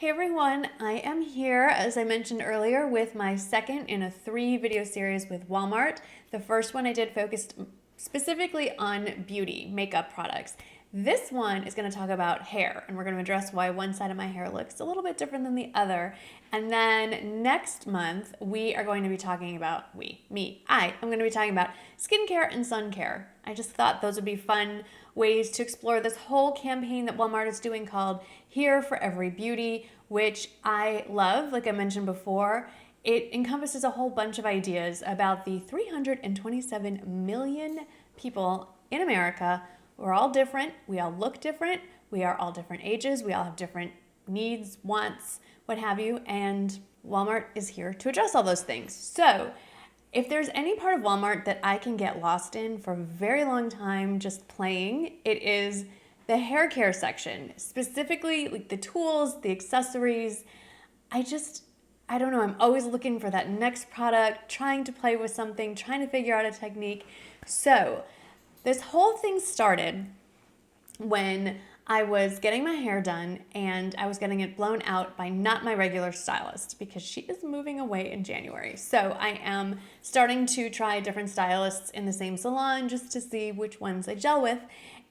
Hey everyone, I am here, as I mentioned earlier, with my second in a 3-video series with Walmart. The first one I did focused specifically on beauty, makeup products. This one is going to talk about hair, and we're going to address why one side of my hair looks a little bit different than the other. And then next month, we are going to be talking about, I'm going to be talking about skincare and sun care. I just thought those would be fun ways to explore this whole campaign that Walmart is doing called Here for Every Beauty, which I love. Like I mentioned before, it encompasses a whole bunch of ideas about the 327 million people in America. We're all different. We all look different. We are all different ages. We all have different needs, wants, what have you. And Walmart is here to address all those things. So if there's any part of Walmart that I can get lost in for a very long time just playing, it is the hair care section, specifically like the tools, the accessories. I don't know, I'm always looking for that next product, trying to play with something, trying to figure out a technique. So this whole thing started when I was getting my hair done and I was getting it blown out by not my regular stylist because she is moving away in January. So I am starting to try different stylists in the same salon just to see which ones I gel with.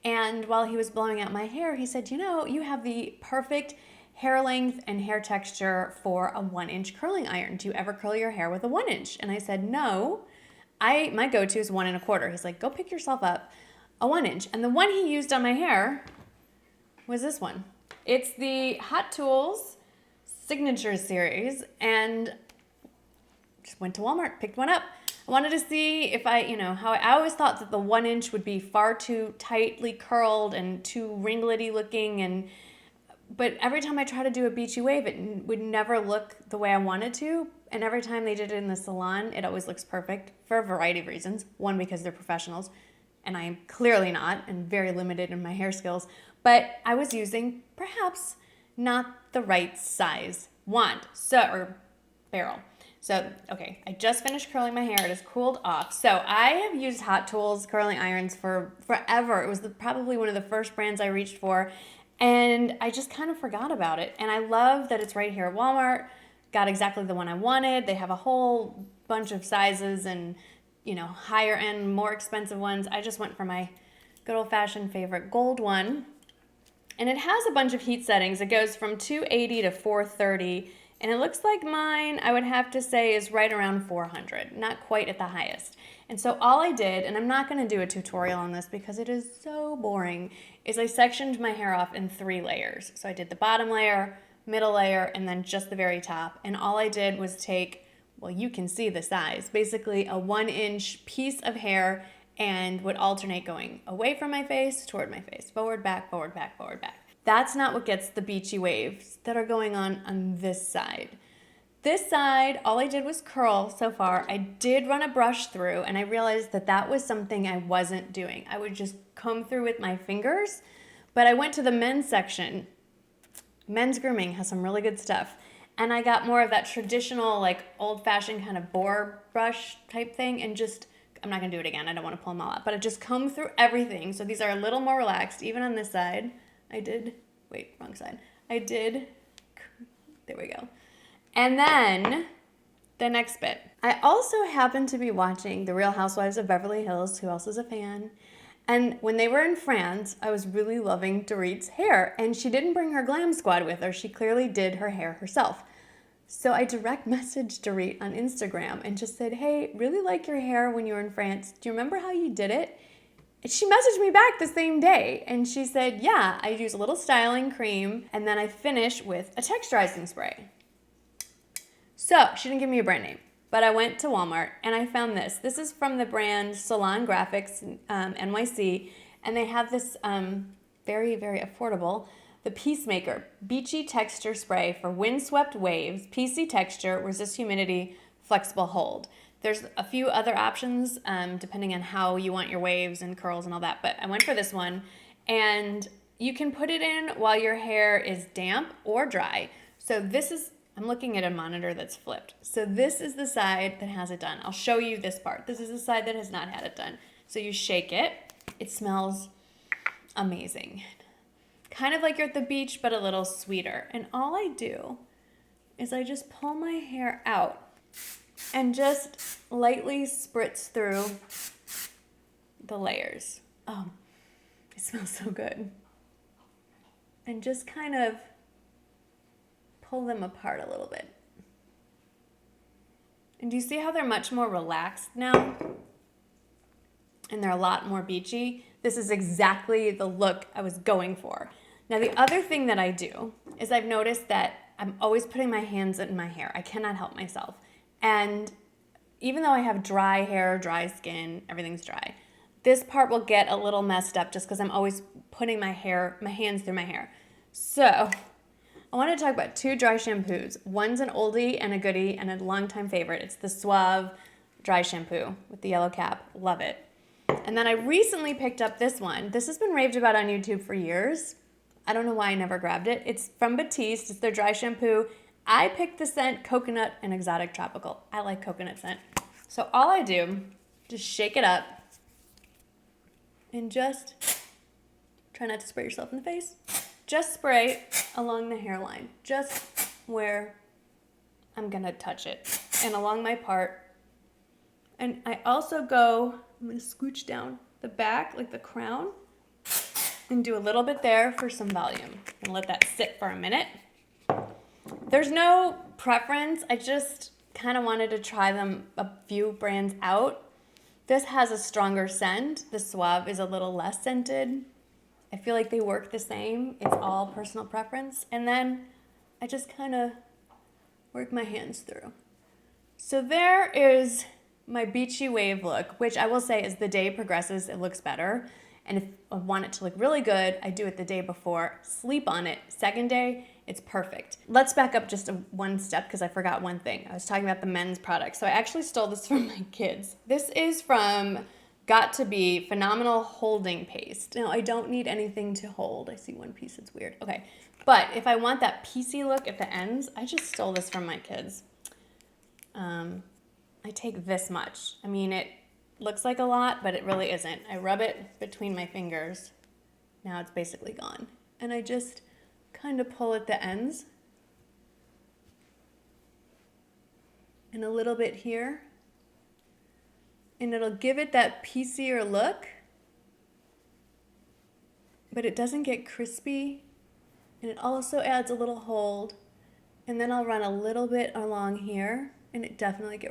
And while he was blowing out my hair, he said, you have the perfect hair length and hair texture for a 1-inch curling iron. Do you ever curl your hair with a 1-inch? And I said, no. My go-to is 1 1/4. He's like, go pick yourself up a 1-inch. And the one he used on my hair was this one. It's the Hot Tools Signature Series, and just went to Walmart, picked one up. I wanted to see if I always thought that the 1-inch would be far too tightly curled and too ringlety looking, but every time I try to do a beachy wave, it would never look the way I wanted to. And every time they did it in the salon, it always looks perfect for a variety of reasons. One, because they're professionals, and I am clearly not, and very limited in my hair skills. But I was using perhaps not the right size wand, or barrel. So, okay, I just finished curling my hair. It has cooled off. So I have used Hot Tools curling irons for forever. It was probably one of the first brands I reached for, and I just kind of forgot about it. And I love that it's right here at Walmart. Got exactly the one I wanted. They have a whole bunch of sizes and, higher end, more expensive ones. I just went for my good old-fashioned favorite gold one. And it has a bunch of heat settings. It goes from 280 to 430. And it looks like mine, I would have to say, is right around 400. Not quite at the highest. And so all I did, and I'm not going to do a tutorial on this because it is so boring, is I sectioned my hair off in 3 layers. So I did the bottom layer, middle layer, and then just the very top. And all I did was take, well, you can see the size, basically a 1-inch piece of hair, and would alternate going away from my face, toward my face, forward, back, forward, back, forward, back. That's not what gets the beachy waves that are going on this side. This side, all I did was curl so far. I did run a brush through, and I realized that was something I wasn't doing. I would just comb through with my fingers, but I went to the men's section. Men's grooming has some really good stuff. And I got more of that traditional, like old-fashioned kind of boar brush type thing, and I'm not gonna do it again. I don't wanna pull them all out, but I just combed through everything. So these are a little more relaxed, even on this side. Wrong side. There we go. And then the next bit. I also happened to be watching The Real Housewives of Beverly Hills. Who else is a fan? And when they were in France, I was really loving Dorit's hair, and she didn't bring her glam squad with her. She clearly did her hair herself. So I direct messaged Dorit on Instagram and just said, hey, really like your hair when you were in France. Do you remember how you did it? And she messaged me back the same day, and she said, yeah, I use a little styling cream, and then I finish with a texturizing spray. So she didn't give me a brand name, but I went to Walmart and I found this. This is from the brand Salon Graphics NYC, and they have this very, very affordable, the Peacemaker Beachy Texture Spray for Windswept Waves, PC texture, resist humidity, flexible hold. There's a few other options depending on how you want your waves and curls and all that, but I went for this one, and you can put it in while your hair is damp or dry. So I'm looking at a monitor that's flipped. So this is the side that has it done. I'll show you this part. This is the side that has not had it done. So you shake it. It smells amazing. kind of like you're at the beach, but a little sweeter. And all I do is I just pull my hair out and just lightly spritz through the layers. Oh, it smells so good. And just kind of pull them apart a little bit. And do you see how they're much more relaxed now? And they're a lot more beachy. This is exactly the look I was going for. Now, the other thing that I do is I've noticed that I'm always putting my hands in my hair. I cannot help myself. And even though I have dry hair, dry skin, everything's dry, this part will get a little messed up just because I'm always putting my hands through my hair. So I want to talk about 2 dry shampoos. One's an oldie and a goodie and a longtime favorite. It's the Suave dry shampoo with the yellow cap. Love it. And then I recently picked up this one. This has been raved about on YouTube for years. I don't know why I never grabbed it. It's from Batiste. It's their dry shampoo. I picked the scent Coconut and Exotic Tropical. I like coconut scent. So all I do, just shake it up and just try not to spray yourself in the face. Just spray along the hairline, just where I'm gonna touch it, and along my part. And I also go, I'm gonna scooch down the back, like the crown, and do a little bit there for some volume, and let that sit for a minute. There's no preference, I just kind of wanted to try them, a few brands out. This has a stronger scent. The Suave is a little less scented. I feel like they work the same. It's all personal preference. And then I just kind of work my hands through. So there is my beachy wave look, which I will say as the day progresses, it looks better. And if I want it to look really good, I do it the day before, sleep on it. Second day, it's perfect. Let's back up just one step because I forgot one thing. I was talking about the men's product. So I actually stole this from my kids. This is from Got to Be Phenomenal Holding Paste. Now, I don't need anything to hold. I see one piece, it's weird. Okay, but if I want that piecey look at the ends, I just stole this from my kids. I take this much. I mean, it looks like a lot, but it really isn't. I rub it between my fingers. Now it's basically gone. And I just kind of pull at the ends. And a little bit here. And it'll give it that piecier look, but it doesn't get crispy, and it also adds a little hold. And then I'll run a little bit along here, and it definitely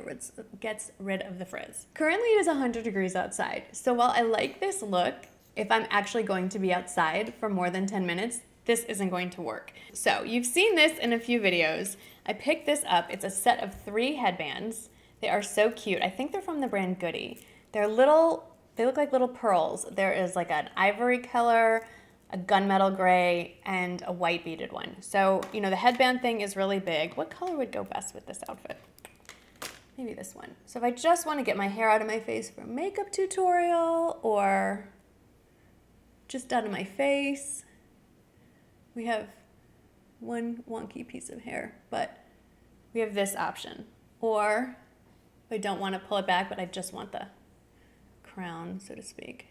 gets rid of the frizz. Currently it is 100 degrees outside, so while I like this look, if I'm actually going to be outside for more than 10 minutes, this isn't going to work. So you've seen this in a few videos. I picked this up. It's a set of 3 headbands. They are so cute. I think they're from the brand Goody. They look like little pearls. There is like an ivory color, a gunmetal gray, and a white beaded one. So, you know, the headband thing is really big. What color would go best with this outfit? Maybe this one. So if I just want to get my hair out of my face for a makeup tutorial or just out of my face, we have one wonky piece of hair, but we have this option. Or I don't want to pull it back, but I just want the crown, so to speak.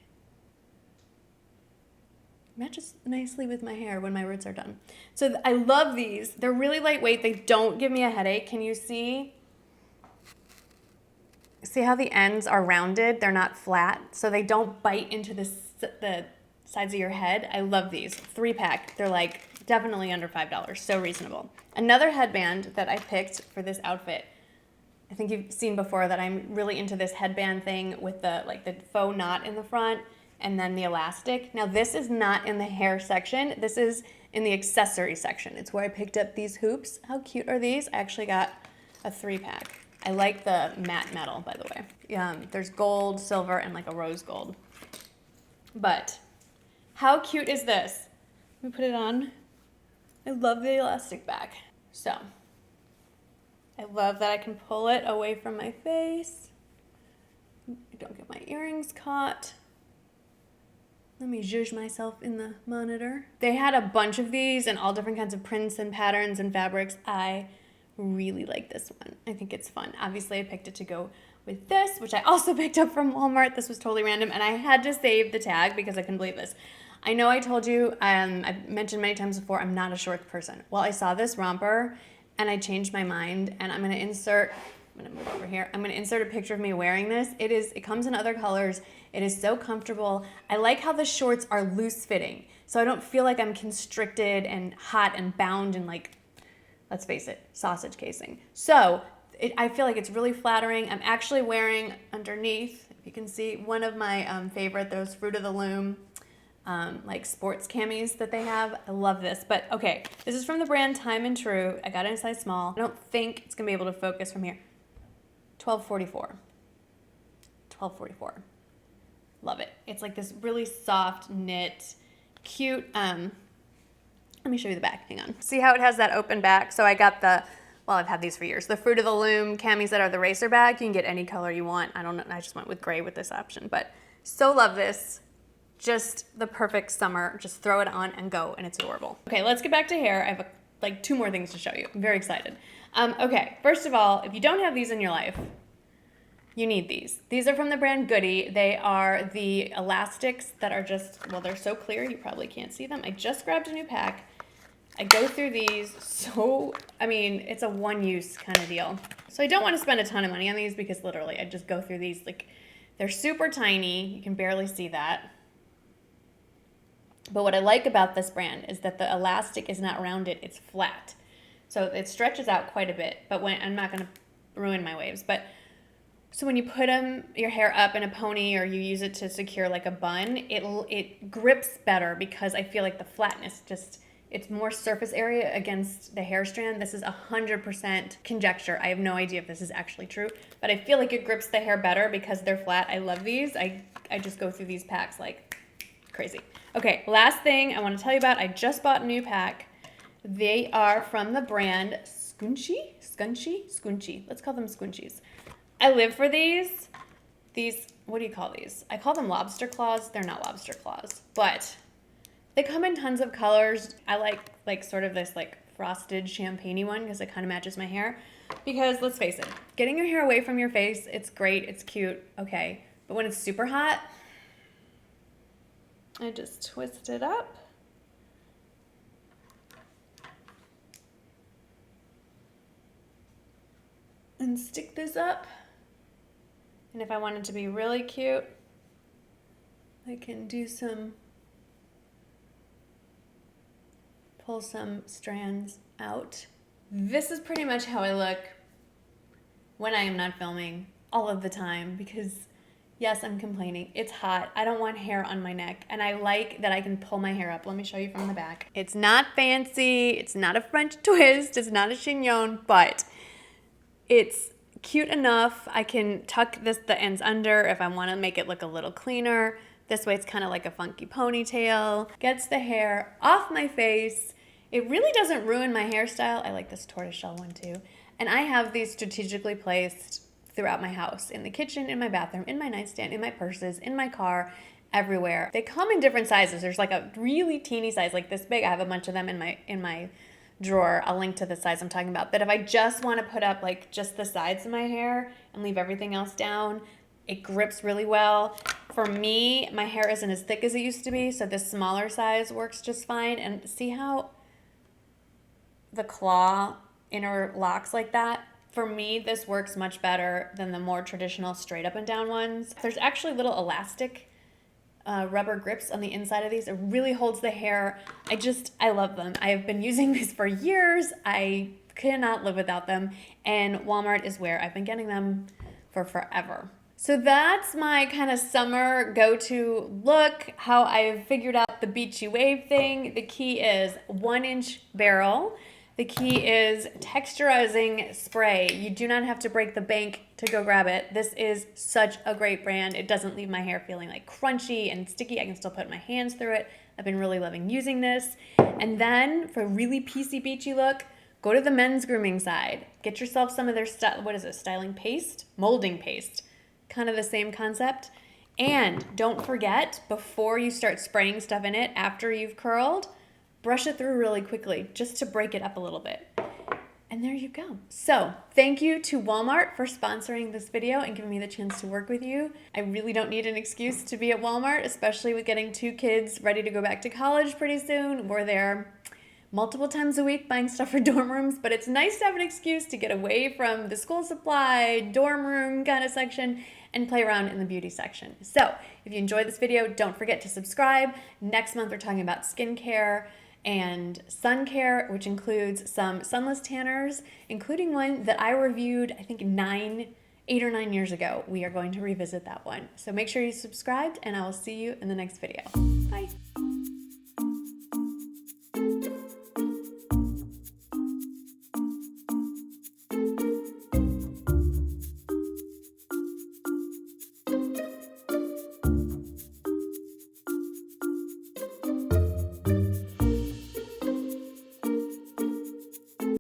Matches nicely with my hair when my roots are done. So I love these. They're really lightweight. They don't give me a headache. Can you see? See how the ends are rounded? They're not flat, so they don't bite into the sides of your head. I love these. 3-pack. They're like definitely under $5. So reasonable. Another headband that I picked for this outfit, I think you've seen before that I'm really into this headband thing with the faux knot in the front and then the elastic. Now this is not in the hair section. This is in the accessory section. It's where I picked up these hoops. How cute are these? I actually got a 3-pack. I like the matte metal, by the way. There's gold, silver, and like a rose gold. But how cute is this? Let me put it on. I love the elastic back. So I love that I can pull it away from my face. I don't get my earrings caught. Let me zhuzh myself in the monitor. They had a bunch of these and all different kinds of prints and patterns and fabrics. I really like this one. I think it's fun. Obviously, I picked it to go with this, which I also picked up from Walmart. This was totally random, and I had to save the tag because I couldn't believe this. I know I told you, I've mentioned many times before, I'm not a shorts person. Well, I saw this romper and I changed my mind, and I'm gonna insert, I'm gonna move over here. I'm gonna insert a picture of me wearing this. It comes in other colors. It is so comfortable. I like how the shorts are loose fitting, so I don't feel like I'm constricted and hot and bound and like, let's face it, sausage casing. So I feel like it's really flattering. I'm actually wearing underneath, if you can see, one of my favorite, those Fruit of the Loom like sports camis that they have. I love this. But okay, this is from the brand Time and True. I got it in a size small. I don't think it's gonna be able to focus from here. 1244. 1244. Love it. It's like this really soft knit, cute. Let me show you the back. Hang on. See how it has that open back? So I got the, well, I've had these for years. The Fruit of the Loom camis that are the racer back. You can get any color you want. I don't know. I just went with gray with this option, but so love this. Just the perfect summer. Just throw it on and go, and it's adorable. Okay, let's get back to hair. I have like 2 more things to show you. I'm very excited. Okay, first of all, if you don't have these in your life, you need these. These are from the brand Goody. They are the elastics that are just, well, they're so clear you probably can't see them. I just grabbed a new pack. I go through these so, I mean, it's a one-use kind of deal. So I don't want to spend a ton of money on these because literally I just go through these, like, they're super tiny. You can barely see that. But what I like about this brand is that the elastic is not rounded, it's flat. So it stretches out quite a bit, but when, I'm not gonna ruin my waves, but so when you put your hair up in a pony or you use it to secure like a bun, it grips better because I feel like the flatness just, it's more surface area against the hair strand. This is 100% conjecture. I have no idea if this is actually true, but I feel like it grips the hair better because they're flat. I love these. I just go through these packs like crazy. Okay, last thing I want to tell you about, I just bought a new pack. They are from the brand Scunchie. Let's call them Scunchies. I live for these. These, what do you call these? I call them lobster claws. They're not lobster claws, but they come in tons of colors. I like sort of this like frosted champagne-y one because it kind of matches my hair. Because let's face it, getting your hair away from your face, it's great, it's cute, okay. But when it's super hot, I just twist it up. And stick this up. And if I want it to be really cute, I can do pull some strands out. This is pretty much how I look when I am not filming all of the time because yes, I'm complaining. It's hot. I don't want hair on my neck. And I like that I can pull my hair up. Let me show you from the back. It's not fancy. It's not a French twist. It's not a chignon, but it's cute enough. I can tuck the ends under if I want to make it look a little cleaner. This way it's kind of like a funky ponytail. Gets the hair off my face. It really doesn't ruin my hairstyle. I like this tortoiseshell one too. And I have these strategically placed throughout my house, in the kitchen, in my bathroom, in my nightstand, in my purses, in my car, everywhere. They come in different sizes. There's like a really teeny size, like this big. I have a bunch of them in my drawer. I'll link to the size I'm talking about. But if I just want to put up like just the sides of my hair and leave everything else down, it grips really well. For me, my hair isn't as thick as it used to be, so this smaller size works just fine. And see how the claw interlocks like that? For me, this works much better than the more traditional straight up and down ones. There's actually little elastic rubber grips on the inside of these. It really holds the hair. I love them. I have been using these for years. I cannot live without them. And Walmart is where I've been getting them for forever. So that's my kind of summer go-to look, how I've figured out the beachy wave thing. The key is 1-inch barrel. The key is texturizing spray. You do not have to break the bank to go grab it. This is such a great brand. It doesn't leave my hair feeling like crunchy and sticky. I can still put my hands through it. I've been really loving using this. And then for a really piecey beachy look, go to the men's grooming side. Get yourself some of their styling paste? Molding paste. Kind of the same concept. And don't forget, before you start spraying stuff in it, after you've curled, brush it through really quickly just to break it up a little bit. And there you go. So thank you to Walmart for sponsoring this video and giving me the chance to work with you. I really don't need an excuse to be at Walmart, especially with getting 2 kids ready to go back to college pretty soon. We're there multiple times a week buying stuff for dorm rooms, but it's nice to have an excuse to get away from the school supply, dorm room kind of section and play around in the beauty section. So if you enjoyed this video, don't forget to subscribe. Next month, we're talking about skincare and sun care, which includes some sunless tanners, including one that I reviewed, I think 8 or 9 years ago. We are going to revisit that one. So make sure you subscribed and I will see you in the next video. Bye.